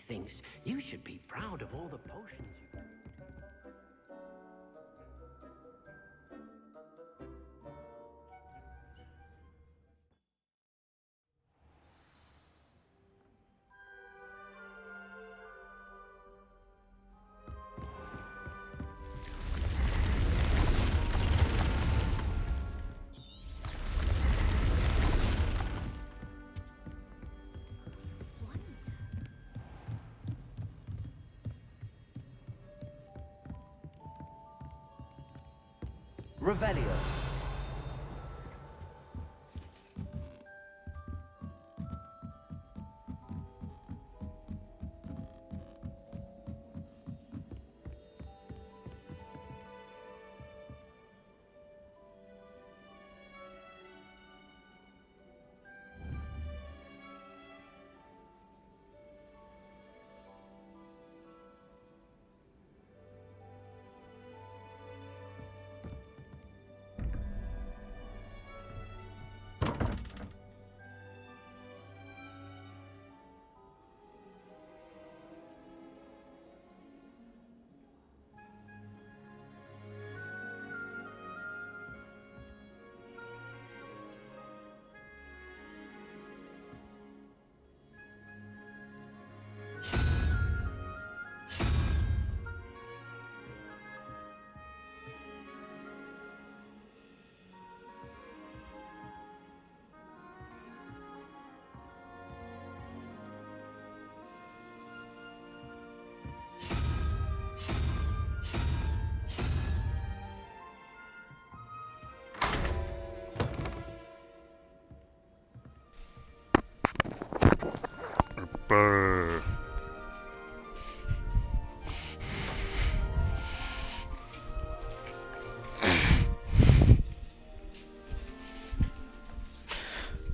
thinks you should be proud of all the potions you... Revelio.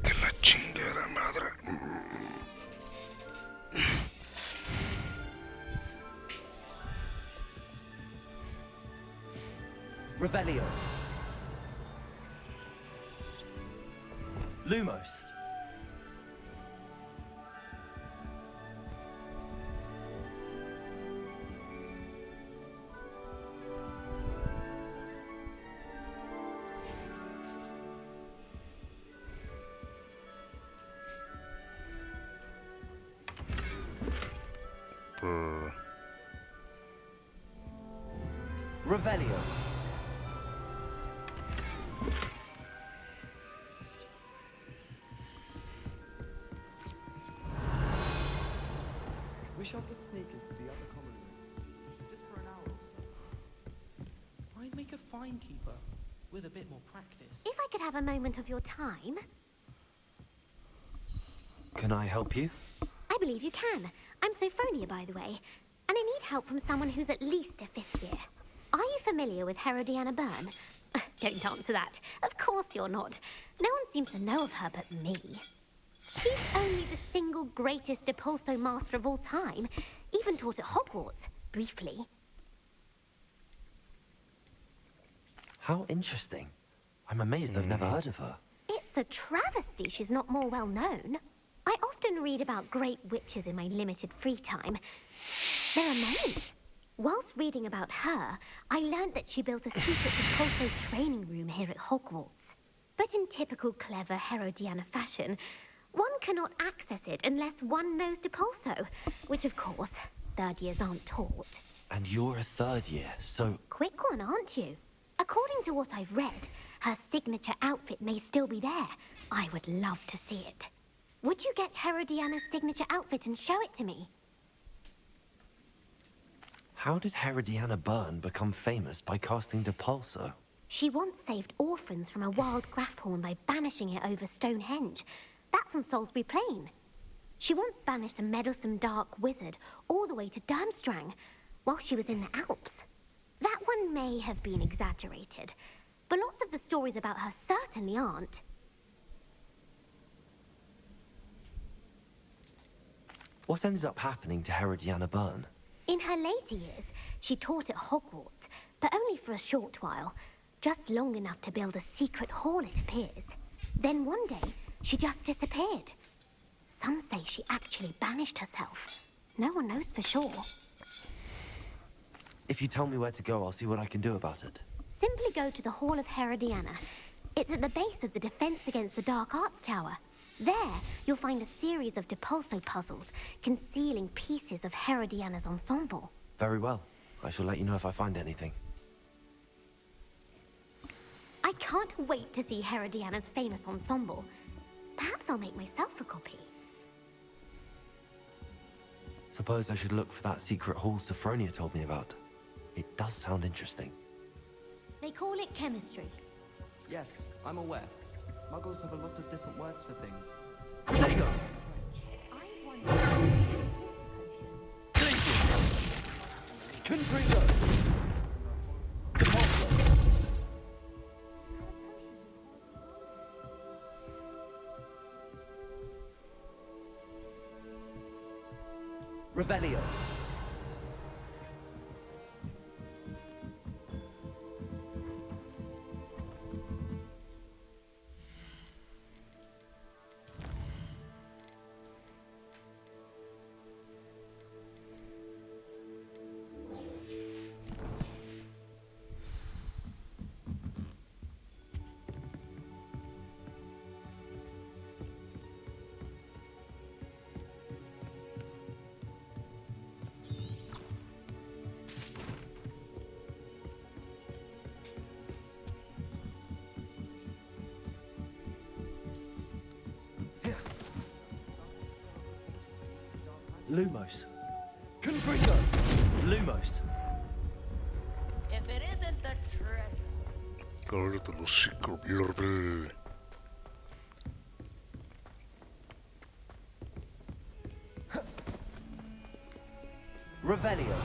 Que la chingada madre. Revelio. Lumos. Revelio. We shall just sneak into the other common room, just for an hour or so. I'd make a fine keeper, with a bit more practice. If I could have a moment of your time... Can I help you? I believe you can. I'm Sophronia, by the way, and I need help from someone who's at least a 5th year. Are you familiar with Herodiana Byrne? Don't answer that. Of course you're not. No one seems to know of her but me. She's only the single greatest Depulso master of all time. Even taught at Hogwarts, briefly. How interesting. I'm amazed I've never heard of her. It's a travesty she's not more well known. I often read about great witches in my limited free time. There are many. Whilst reading about her, I learned that she built a secret Depulso training room here at Hogwarts. But in typical clever Herodiana fashion, one cannot access it unless one knows Depulso, which of course, 3rd years aren't taught. And you're a 3rd year, so... Quick one, aren't you? According to what I've read, her signature outfit may still be there. I would love to see it. Would you get Herodiana's signature outfit and show it to me? How did Herodiana Byrne become famous by casting Depulso? She once saved orphans from a wild Grafhorn by banishing it over Stonehenge. That's on Salisbury Plain. She once banished a meddlesome dark wizard all the way to Durmstrang while she was in the Alps. That one may have been exaggerated, but lots of the stories about her certainly aren't. What ended up happening to Herodiana Byrne? In her later years, she taught at Hogwarts, but only for a short while. Just long enough to build a secret hall, it appears. Then one day, she just disappeared. Some say she actually banished herself. No one knows for sure. If you tell me where to go, I'll see what I can do about it. Simply go to the Hall of Herodiana. It's at the base of the Defense Against the Dark Arts Tower. There, you'll find a series of Depulso puzzles concealing pieces of Herodiana's ensemble. Very well. I shall let you know if I find anything. I can't wait to see Herodiana's famous ensemble. Perhaps I'll make myself a copy. Suppose I should look for that secret hall Sophronia told me about. It does sound interesting. They call it chemistry. Yes, I'm aware. Muggles have a lot of different words for things. There you go! I wonder... Confringo! Depulso! Revelio! Lumos. Confringo! Lumos. If it isn't the treasure. Cállate el hocico, verde. Revelio.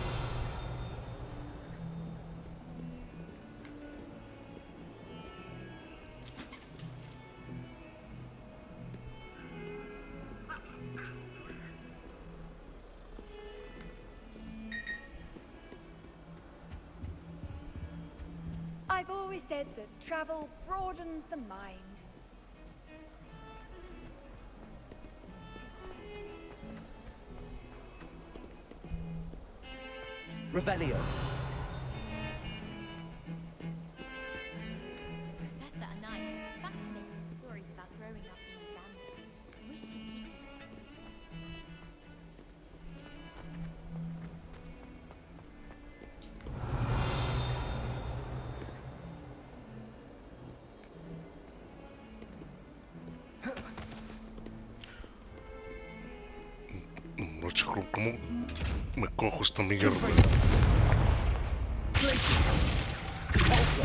I've always said that travel broadens the mind. Revelio. Professor Anai has fascinating stories about growing up in Uganda. Wish you'd meet her. No, chico, ¿cómo me cojo esta mierda? Depulso.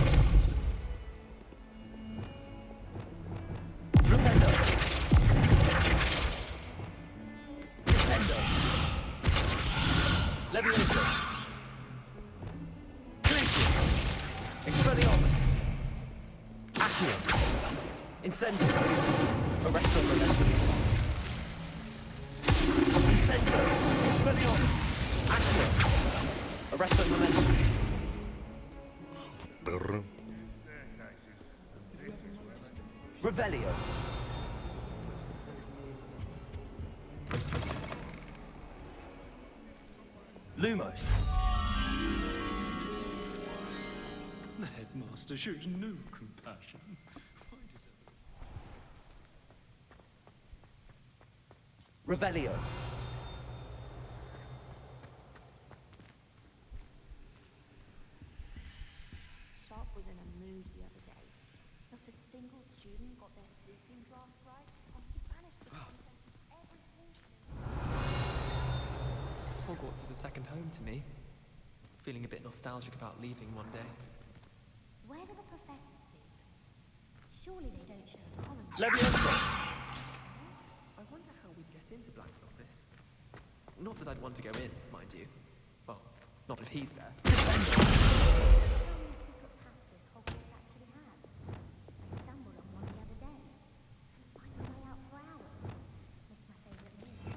Flipendo. Descendo. Levioso. Glacius. Expelliarmus. Accio. Incendio. Arresto momentum. Incendio. Expelliarmus. Accio. Arresto momentum. Perra. Revelio. Lumos. The headmaster shows no compassion. Revelio. Sharp was in a mood the other day. Not a single student got their sleeping draft right, and he banished the contents of every portion in Hogwarts is a second home to me. Feeling a bit nostalgic about leaving one day. Where do the professors sleep? Surely they don't share a common room. Levioso. I wonder how we'd get into Black's office. Not that I'd want to go in, mind you. Well, not if he's there. Hogwarts actually has. I stumbled on one the other day. Couldn't find my way out for hours. It's my favourite meal.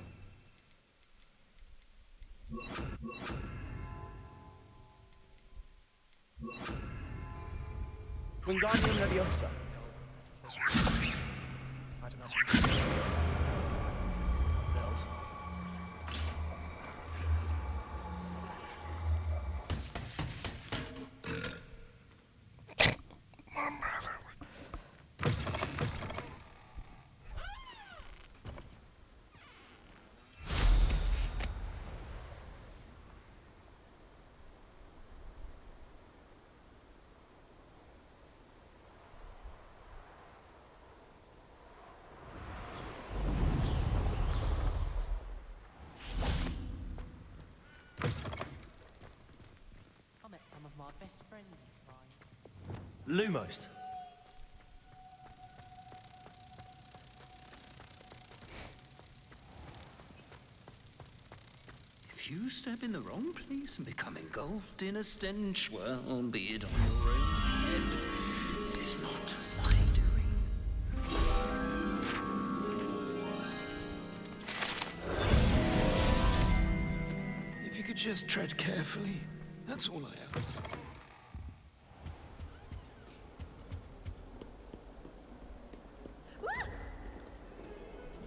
Wingardium Leviosa. I don't know. Self. my best friend is mine. Lumos. If you step in the wrong place and become engulfed in a stench, well, be it on your own head, it is not my doing. If you could just tread carefully, that's all I ask.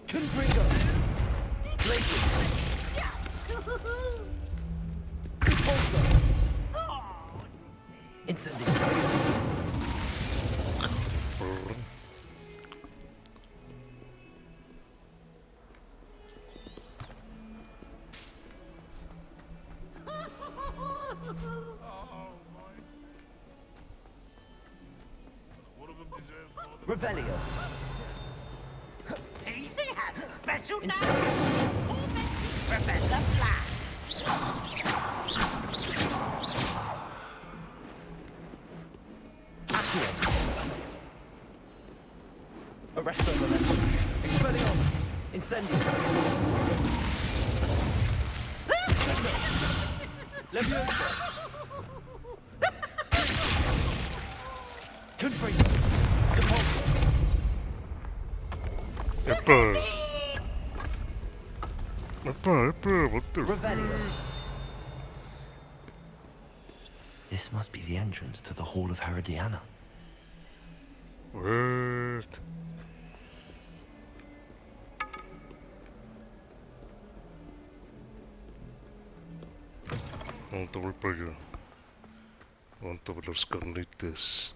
Confringo. Blazes. Repulsor. Incendio. Revelio. Easy has a special name. Incendio. Professor Flash. Accio. Arresto Momentum. Expelliarmus. Incendio. Leviosa. Confringo. Repulsor. What the? Revelio. This must be the entrance to the Hall of Herodiana. What? Vamos a volver para allá. Vamos a ver las carnitas.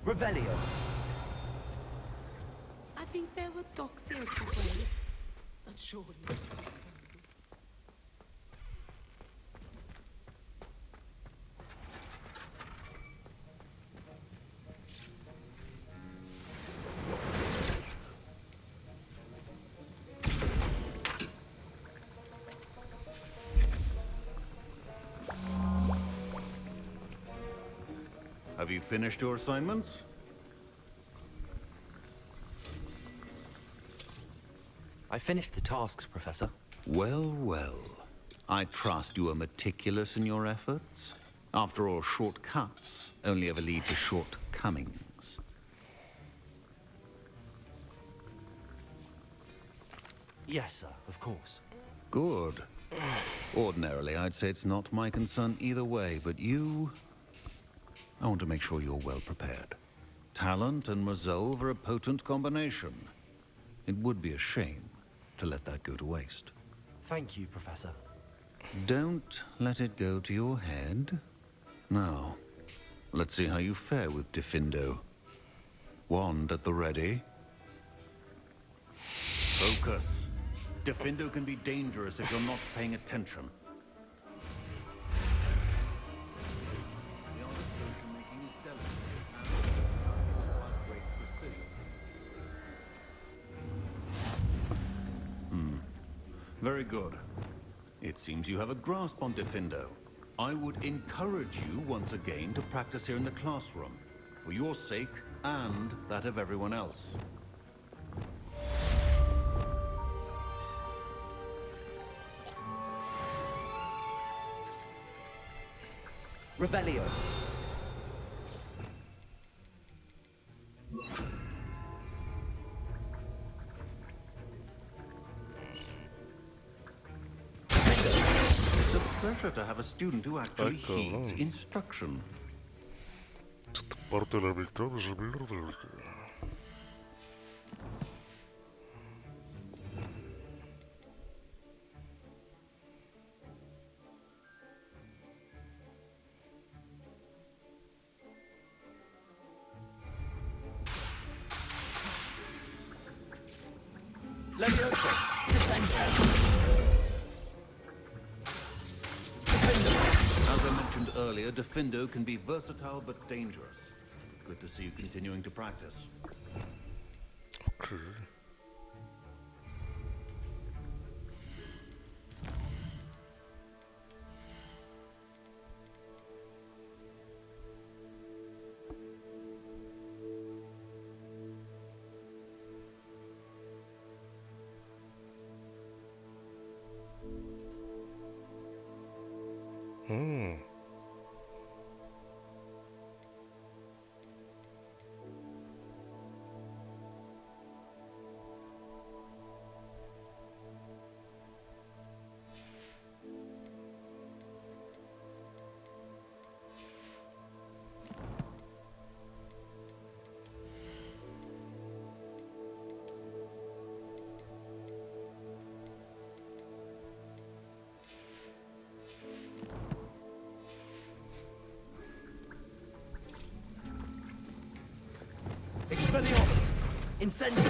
Revelio. I think there were Doxians as well. But surely. Have you finished your assignments? I finished the tasks, Professor. Well, well. I trust you are meticulous in your efforts. After all, shortcuts only ever lead to shortcomings. Yes, sir, of course. Good. Ordinarily, I'd say it's not my concern either way, but you... I want to make sure you're well prepared. Talent and resolve are a potent combination. It would be a shame to let that go to waste. Thank you, Professor. Don't let it go to your head. Now, let's see how you fare with Diffindo. Wand at the ready. Focus. Diffindo can be dangerous if you're not paying attention. Very good. It seems you have a grasp on Diffindo. I would encourage you once again to practice here in the classroom, for your sake and that of everyone else. Revelio. It's a pleasure to have a student who actually heeds instruction. Parte de la mitad es mierda. Levioso! Descendo! As I mentioned earlier, Defendo can be versatile but dangerous. Good to see you continuing to practice. Okay. Expelliarmus! Incendio!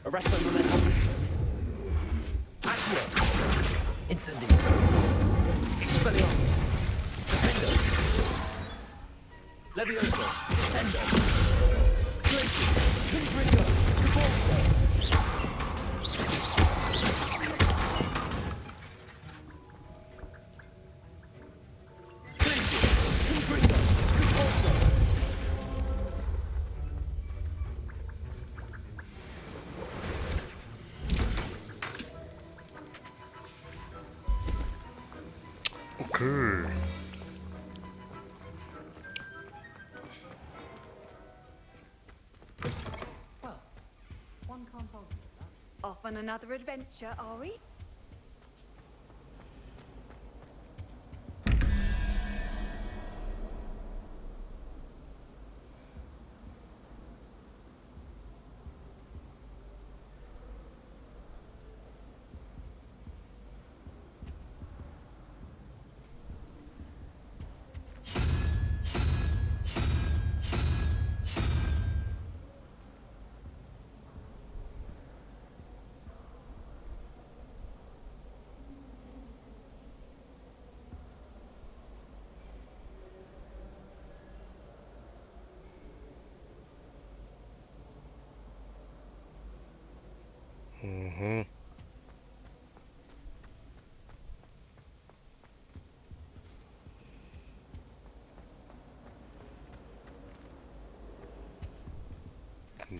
Arresto momentum! Accio! Incendio! Expelliarmus! Defendo! Levioso! Descendo! Glacier! Confringo! Cabalso! Okay. Well, one can't argue with that. Off on another adventure, are we?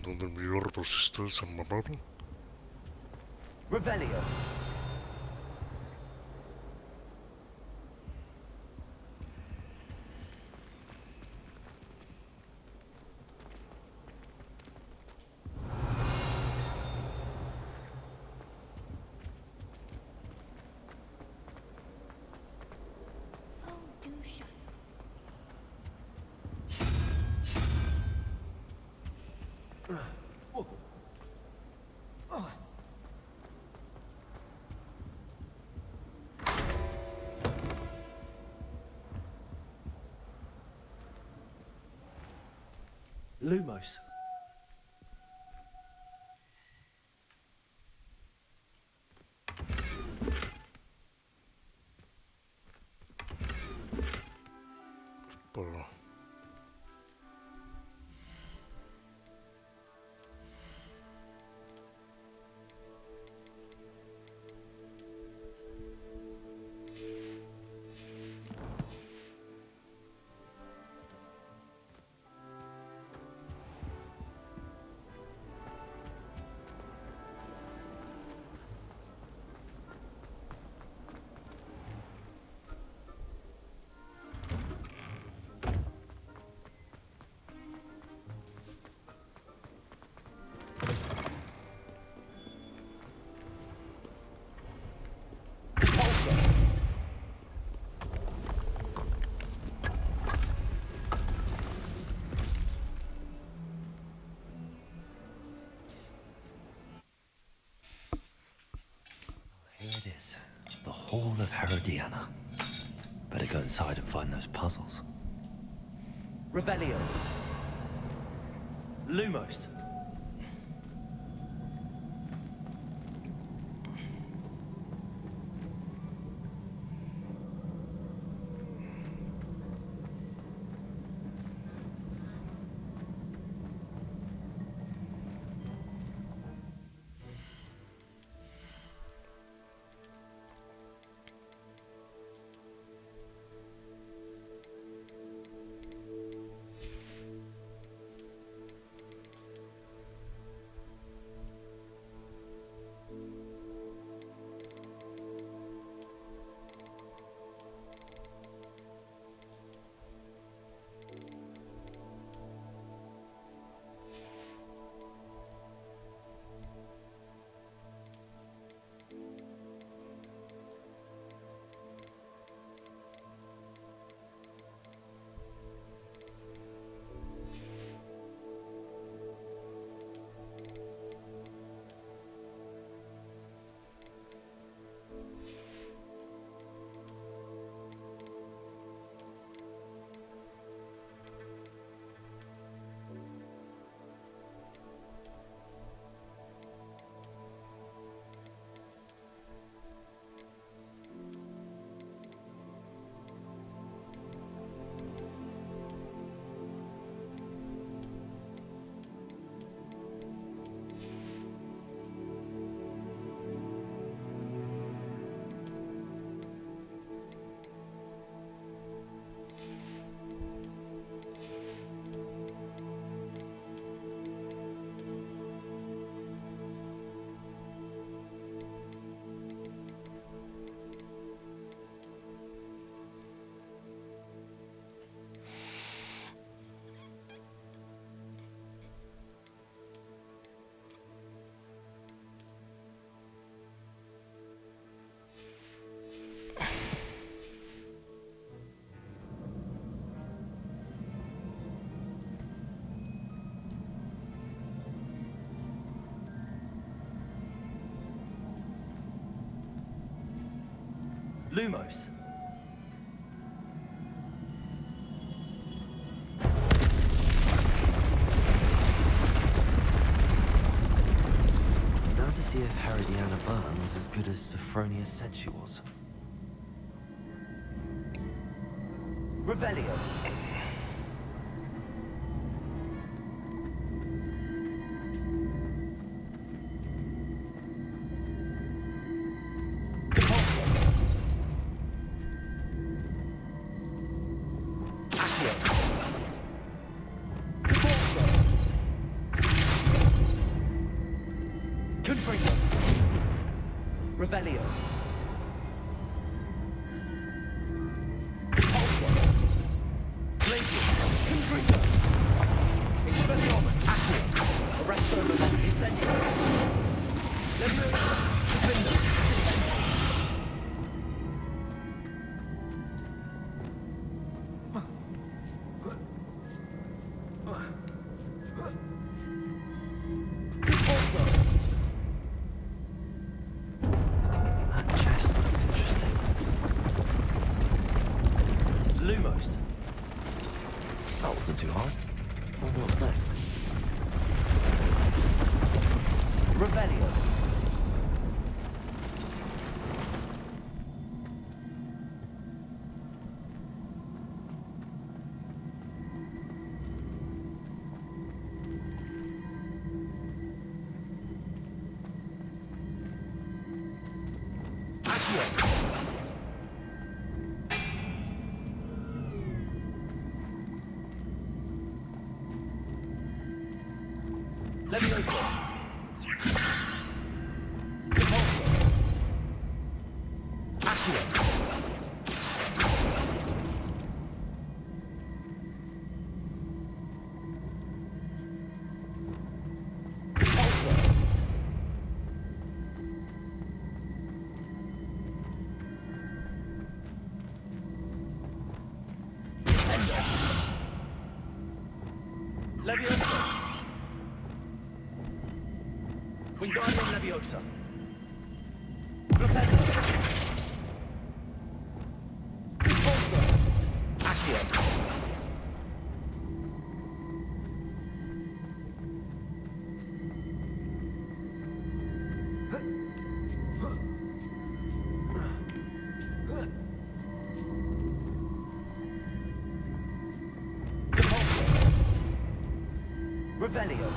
¿Dónde mierdas está esa mamada? Revelio! Oh, do shut Lumos. Para... Here it is. The Hall of Herodiana. Better go inside and find those puzzles. Revelio. Lumos. Lumos. Now to see if Herodiana Byrne was as good as Sophronia said she was. Revelio. Revelio. Repulsor. Glacius. Confringo. Expelliarmus. Accio. Arresto Levant Incendio. Leviosa. Defender. Descendo. Lumos. That wasn't too hard. I wonder what's next. Revelio. Accio. Leviosa. Repulsor. Accio. Repulsor. Descendo. Leviosa. Wingardium Leviosa. Flipendo. Repulsor. Accio. Revelio.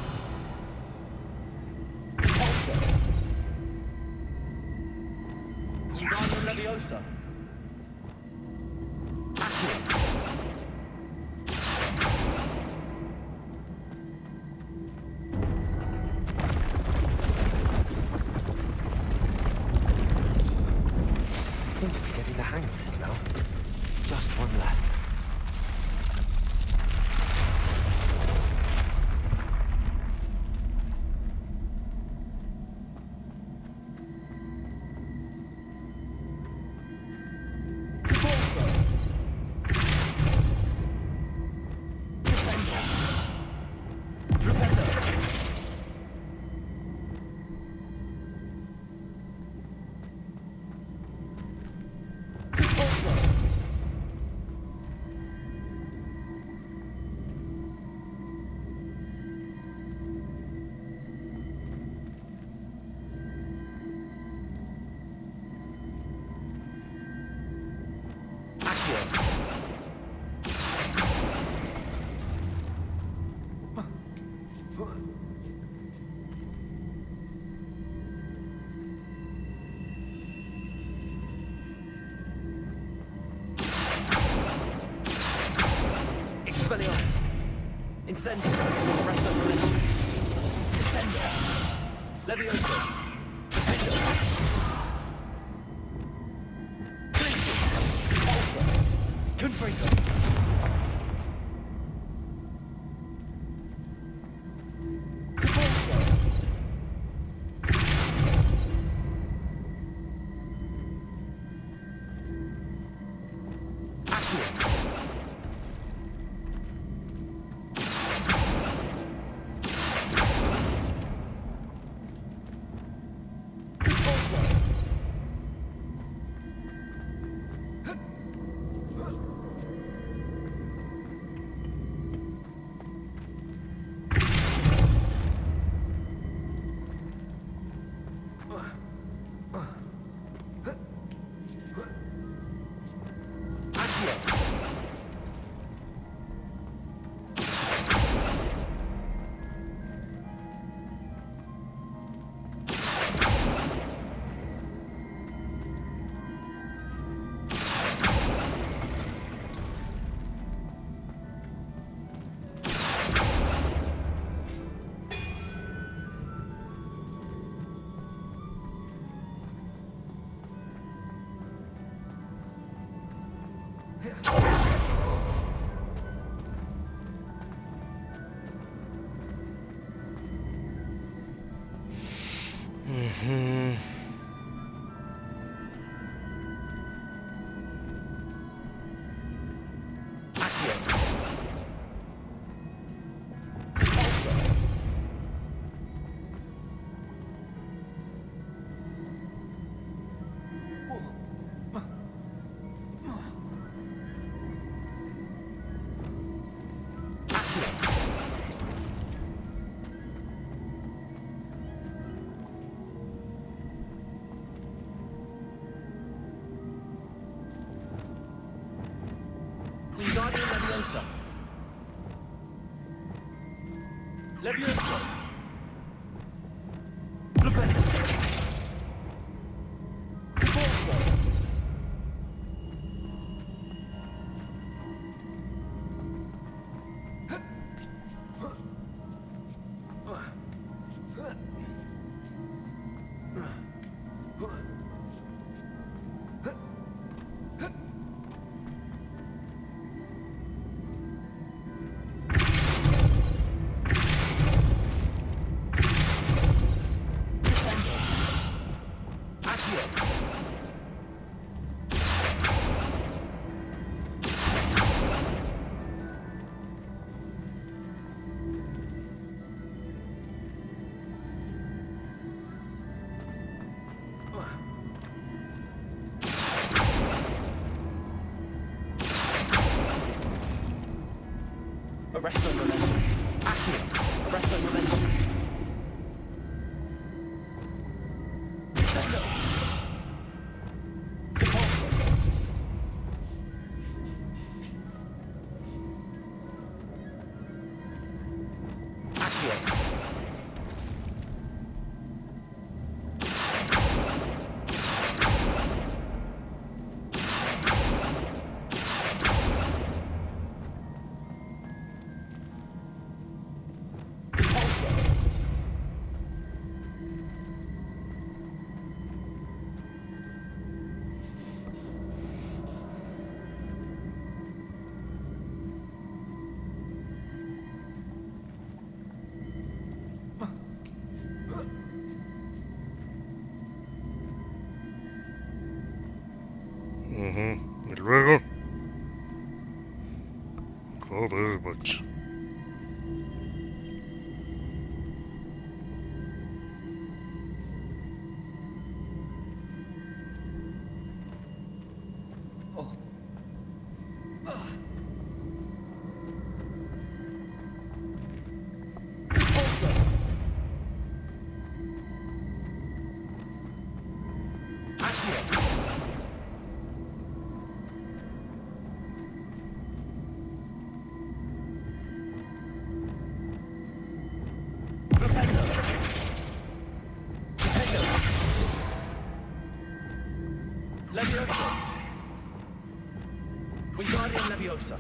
Repulsor. Wingardium Leviosa. Accio. I think I'm getting the hang of this now. Just one left. Expelliarmus. Incendio. Resto Provincial. Descendo. Levioso. Defender. Glacius. Repulsor. Confringo. Repulsor. Accio. Wingardium Leviosa. Leviosa. Flipendo. Repulsor. Arresto Momentum. Accio. Arresto Momentum. Descendo. Repulsor. Accio. Y luego... Joder, macho. Leviosa! Wingardium Leviosa!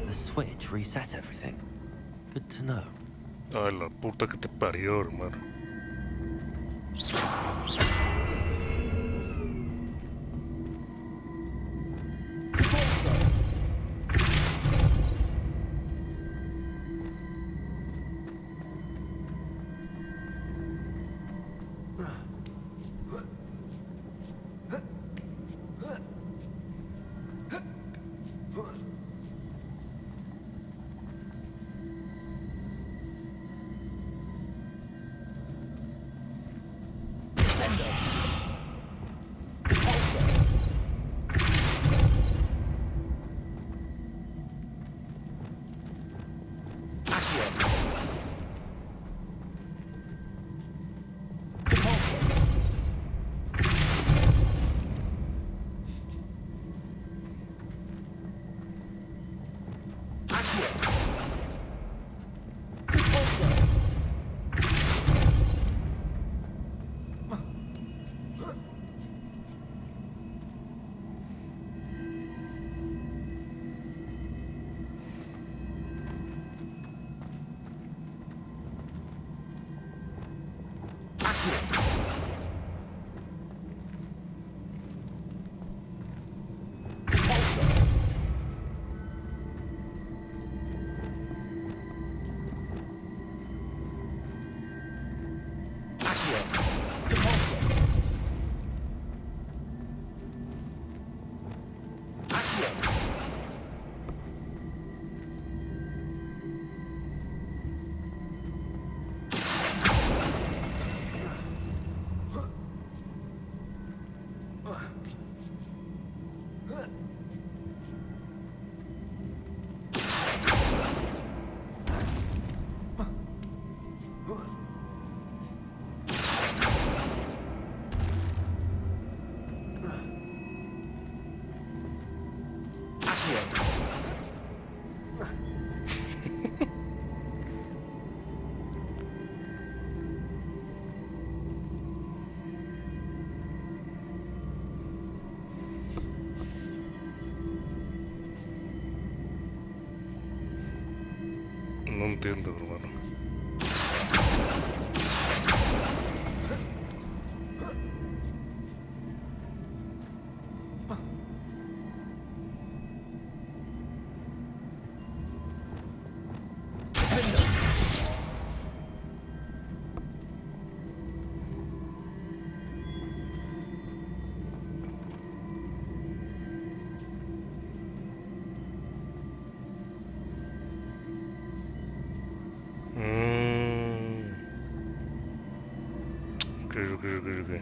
The switch reset everything. Good to know. Ay, la puta que te parió, hermano. No entiendo, hermano. Okay.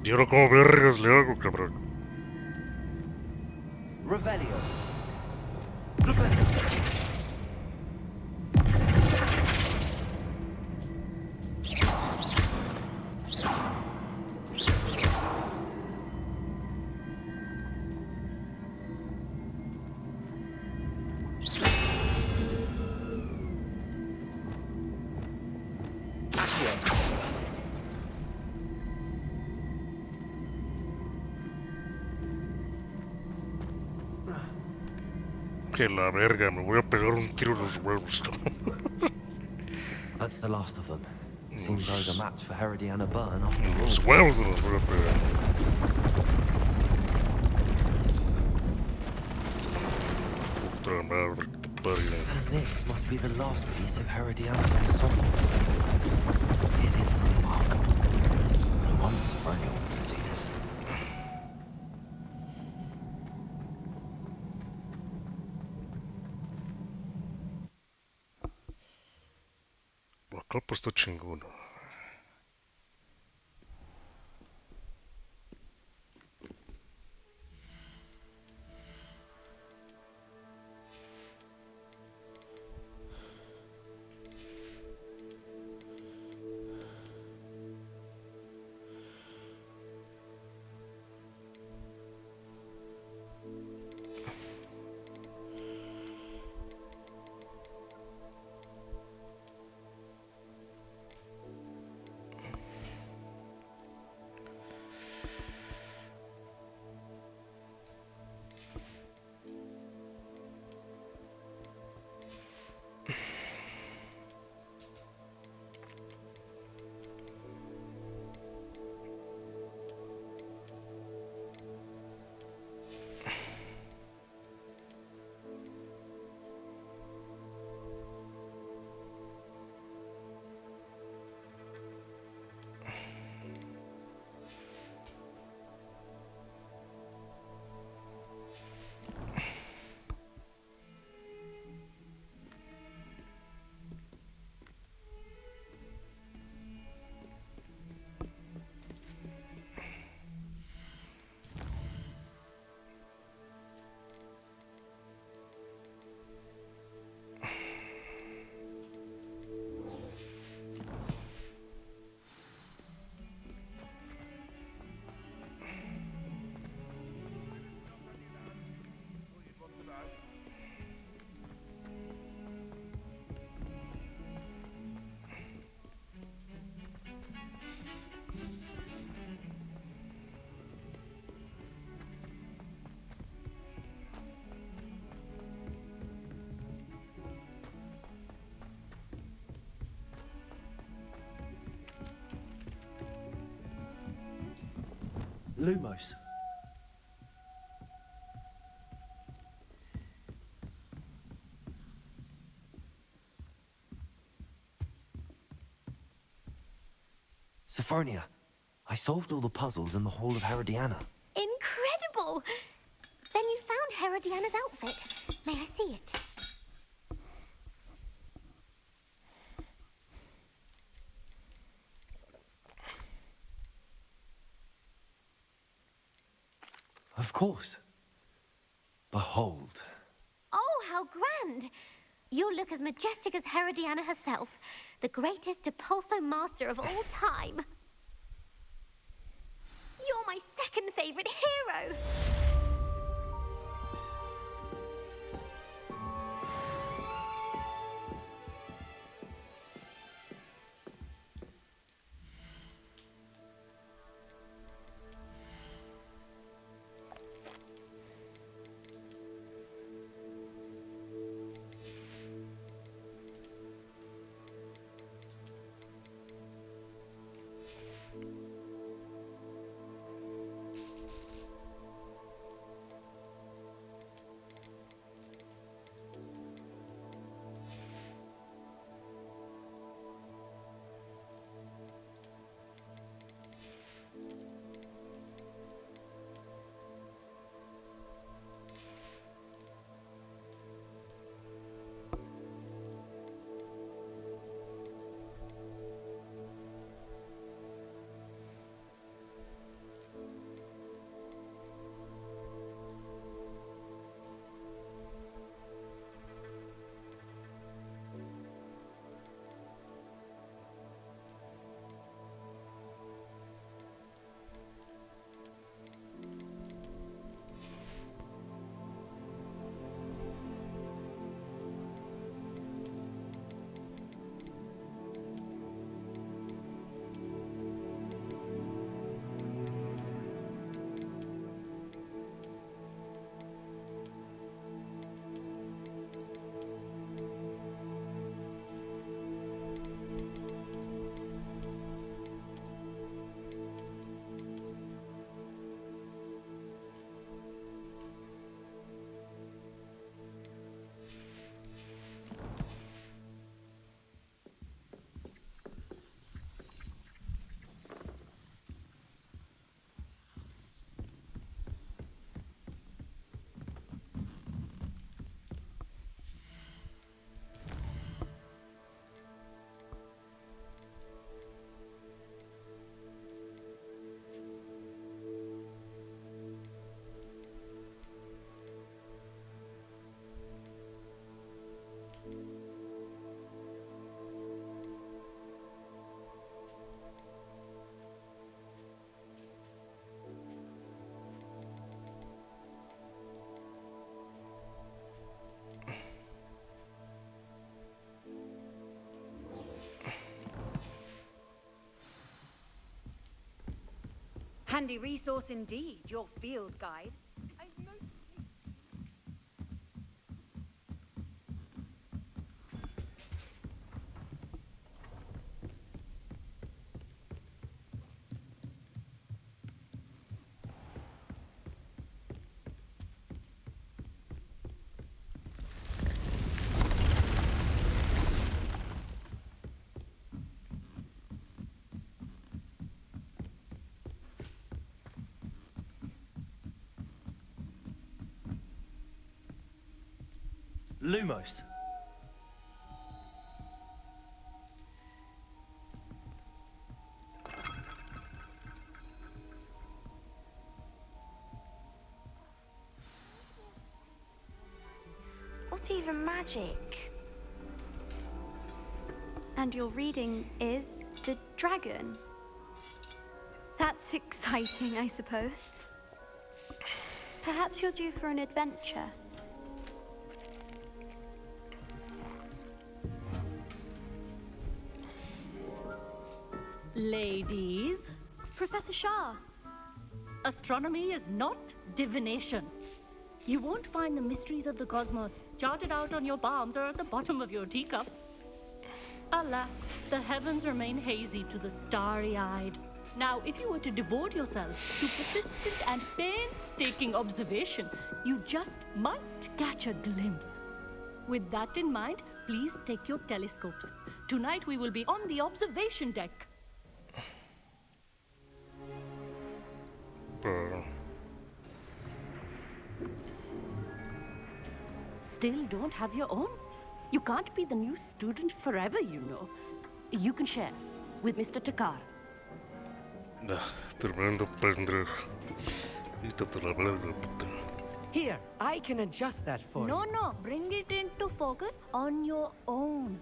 ¿Y ahora cómo vergas le hago, cabrón? Revelio. Que la verga, me voy a pegar un tiro en los huevos. That's the last of them. Seems I was a match for Herodiana Byrne after all. Los huevos no los voy a pegar. Puta madre, que te parió. And this must be the last piece of Herodiana's ensemble. It is remarkable. No wonder Sophronia wants to see this. La capa está chingona. Lumos. Sophronia, I solved all the puzzles in the Hall of Herodiana. Incredible! Then you found Herodiana's outfit. May I see it? Of course. Behold. Oh, how grand! You'll look as majestic as Herodiana herself, the greatest Depulso master of all time. You're my second favorite hero! Handy resource indeed, your field guide. Lumos. It's not even magic. And your reading is the dragon. That's exciting, I suppose. Perhaps you're due for an adventure. Ladies, Professor Shah. astronomy is not divination. You won't find the mysteries of the cosmos charted out on your palms or at the bottom of your teacups. Alas, the heavens remain hazy to the starry-eyed. Now, if you were to devote yourselves to persistent and painstaking observation, you just might catch a glimpse. With that in mind, please take your telescopes. Tonight we will be on the observation deck. Still don't have your own? You can't be the new student forever, you know. You can share with Mr. Takar. Tremendo pendejo. Quítate la verga, puta. Here, I can adjust that for you. No, bring it into focus on your own.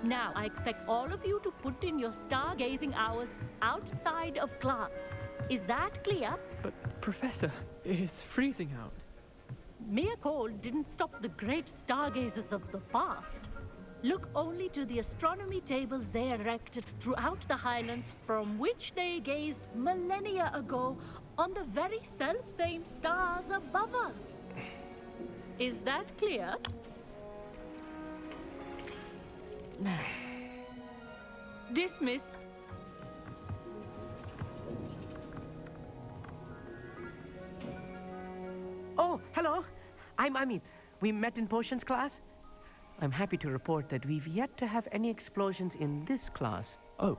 Now, I expect all of you to put in your stargazing hours outside of class. Is that clear? But, Professor, it's freezing out. Mere cold didn't stop the great stargazers of the past. Look only to the astronomy tables they erected throughout the highlands from which they gazed millennia ago on the very self-same stars above us. Is that clear? Dismissed. Oh, hello. I'm Amit. We met in potions class. I'm happy to report that we've yet to have any explosions in this class. Oh,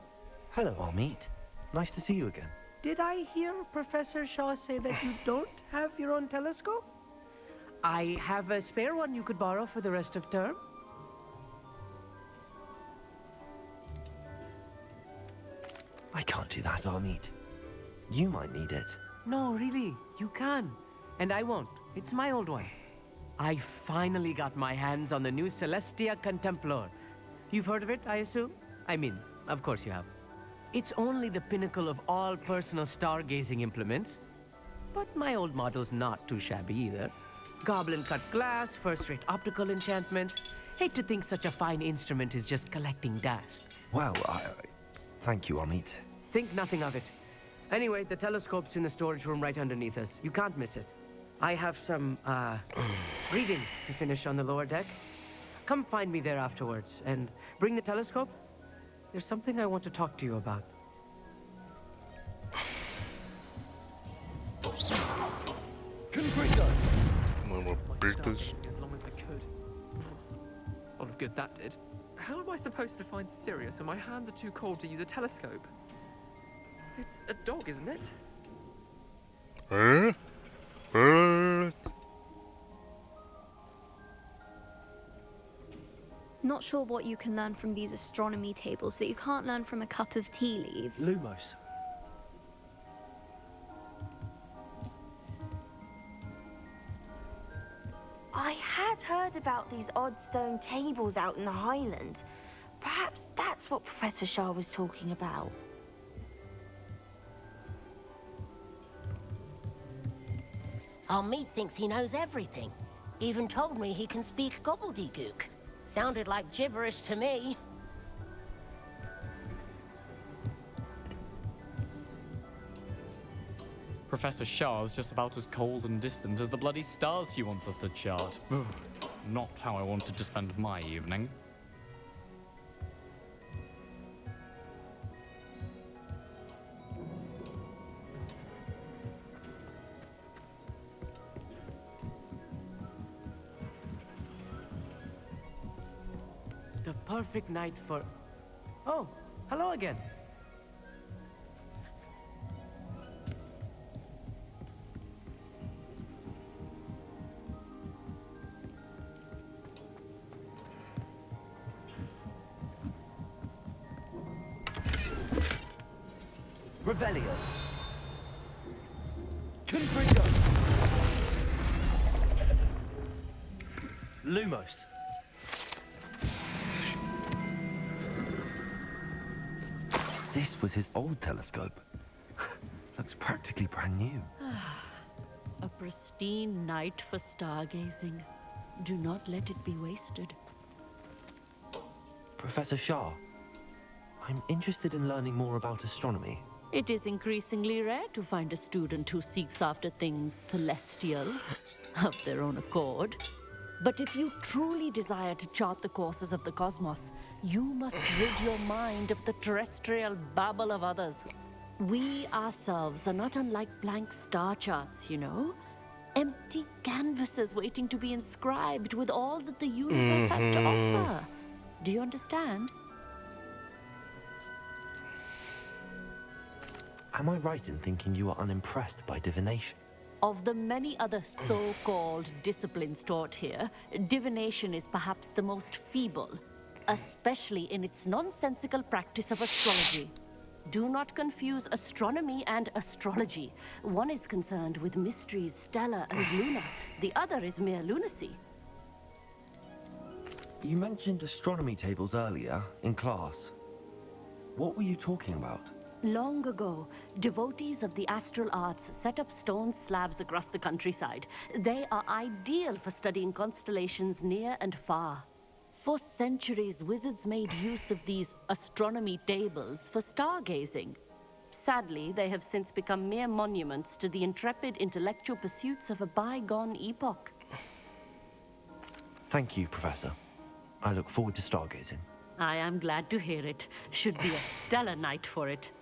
hello, Amit. Nice to see you again. Did I hear Professor Shaw say that you don't have your own telescope? I have a spare one you could borrow for the rest of term. I can't do that, Amit. You might need it. No, really, you can. And I won't. It's my old one. I finally got my hands on the new Celestia Contemplar. You've heard of it, I assume? I mean, of course you have. It's only the pinnacle of all personal stargazing implements. But my old model's not too shabby either. Goblin-cut glass, first-rate optical enchantments. Hate to think such a fine instrument is just collecting dust. Well, thank you, Amit. Think nothing of it. Anyway, the telescope's in the storage room right underneath us. You can't miss it. I have some, reading to finish on the lower deck. Come find me there afterwards, and bring the telescope. There's something I want to talk to you about. Confringo! Mama bitches. As long as I could. A lot of good that did. How am I supposed to find Sirius when my hands are too cold to use a telescope? It's a dog, isn't it? Not sure what you can learn from these astronomy tables that you can't learn from a cup of tea leaves. Lumos. I had heard about these odd stone tables out in the Highlands. Perhaps that's what Professor Shah was talking about. Our meat thinks he knows everything. Even told me he can speak gobbledygook. Sounded like gibberish to me. Professor Shah's just about as cold and distant as the bloody stars she wants us to chart. Ugh, not how I wanted to spend my evening. The perfect night for... Oh, hello again. Revelio. Confringo. Lumos. This was his old telescope. Looks practically brand new. A pristine night for stargazing. Do not let it be wasted. Professor Shah, I'm interested in learning more about astronomy. It is increasingly rare to find a student who seeks after things celestial of their own accord. But if you truly desire to chart the courses of the cosmos, you must rid your mind of the terrestrial babble of others. We ourselves are not unlike blank star charts, you know? Empty canvases waiting to be inscribed with all that the universe has to offer. Do you understand? Am I right in thinking you are unimpressed by divination? Of the many other so-called disciplines taught here, divination is perhaps the most feeble, especially in its nonsensical practice of astrology. Do not confuse astronomy and astrology. One is concerned with mysteries stellar and lunar. The other is mere lunacy. You mentioned astronomy tables earlier, in class. What were you talking about? Long ago, devotees of the astral arts set up stone slabs across the countryside. They are ideal for studying constellations near and far. For centuries, wizards made use of these astronomy tables for stargazing. Sadly, they have since become mere monuments to the intrepid intellectual pursuits of a bygone epoch. Thank you, Professor. I look forward to stargazing. I am glad to hear it. Should be a stellar night for it.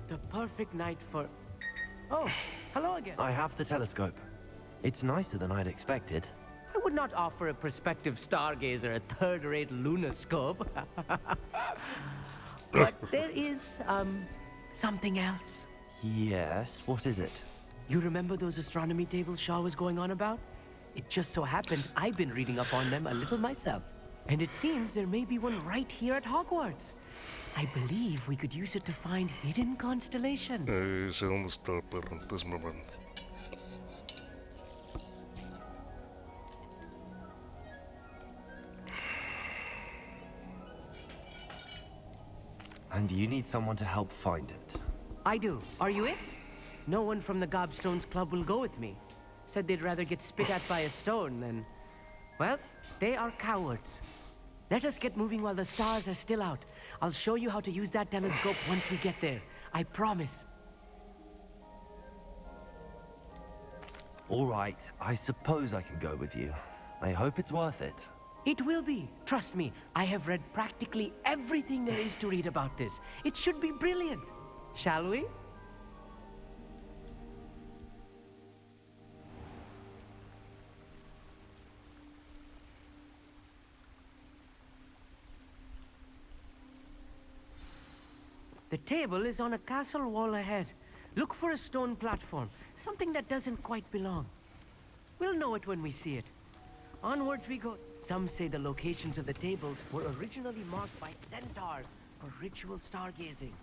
The perfect night for... Oh, hello again. I have the telescope. It's nicer than I'd expected. I would not offer a prospective stargazer a third-rate lunoscope. But there is, something else. Yes, what is it? You remember those astronomy tables Shaw was going on about? It just so happens I've been reading up on them a little myself. And it seems there may be one right here at Hogwarts. I believe we could use it to find hidden constellations. Sé dónde está, pero antes me van. And you need someone to help find it. I do. Are you in? No one from the Gobstones Club will go with me. Said they'd rather get spit at by a stone than... Well, they are cowards. Let us get moving while the stars are still out. I'll show you how to use that telescope once we get there. I promise. All right, I suppose I can go with you. I hope it's worth it. It will be. Trust me, I have read practically everything there is to read about this. It should be brilliant. Shall we? The table is on a castle wall ahead. Look for a stone platform, something that doesn't quite belong. We'll know it when we see it. Onwards we go. Some say the locations of the tables were originally marked by centaurs for ritual stargazing.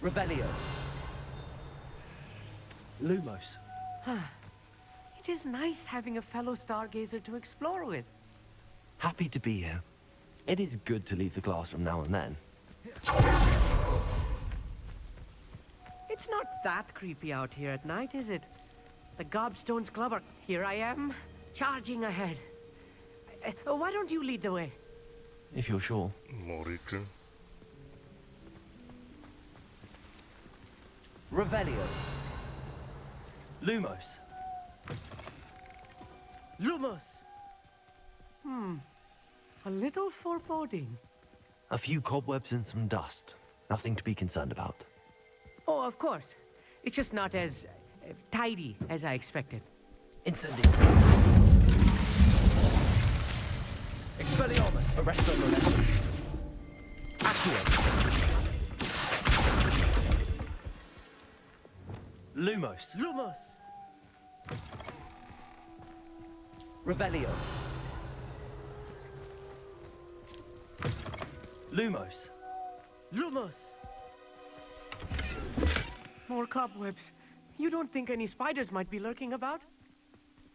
Revelio. Lumos. It is nice having a fellow stargazer to explore with. Happy to be here. It is good to leave the classroom now and then. It's not that creepy out here at night, is it? The Gobstones Club are... Here I am, charging ahead. Why don't you lead the way? If you're sure. Morika. Revelio. Lumos. Lumos! A little foreboding. A few cobwebs and some dust. Nothing to be concerned about. Oh, of course. It's just not as tidy as I expected. Incendium. Expelliarmus. Arresto Molestum. Accio. Lumos. Lumos! Revelio. Lumos. Lumos! More cobwebs. You don't think any spiders might be lurking about?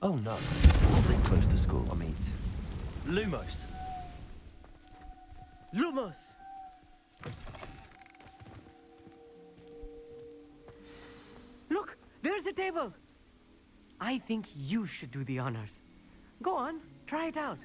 Oh no. Not this close to school, I mean. Lumos. Lumos! Look, there's a table. I think you should do the honors. Go on, try it out.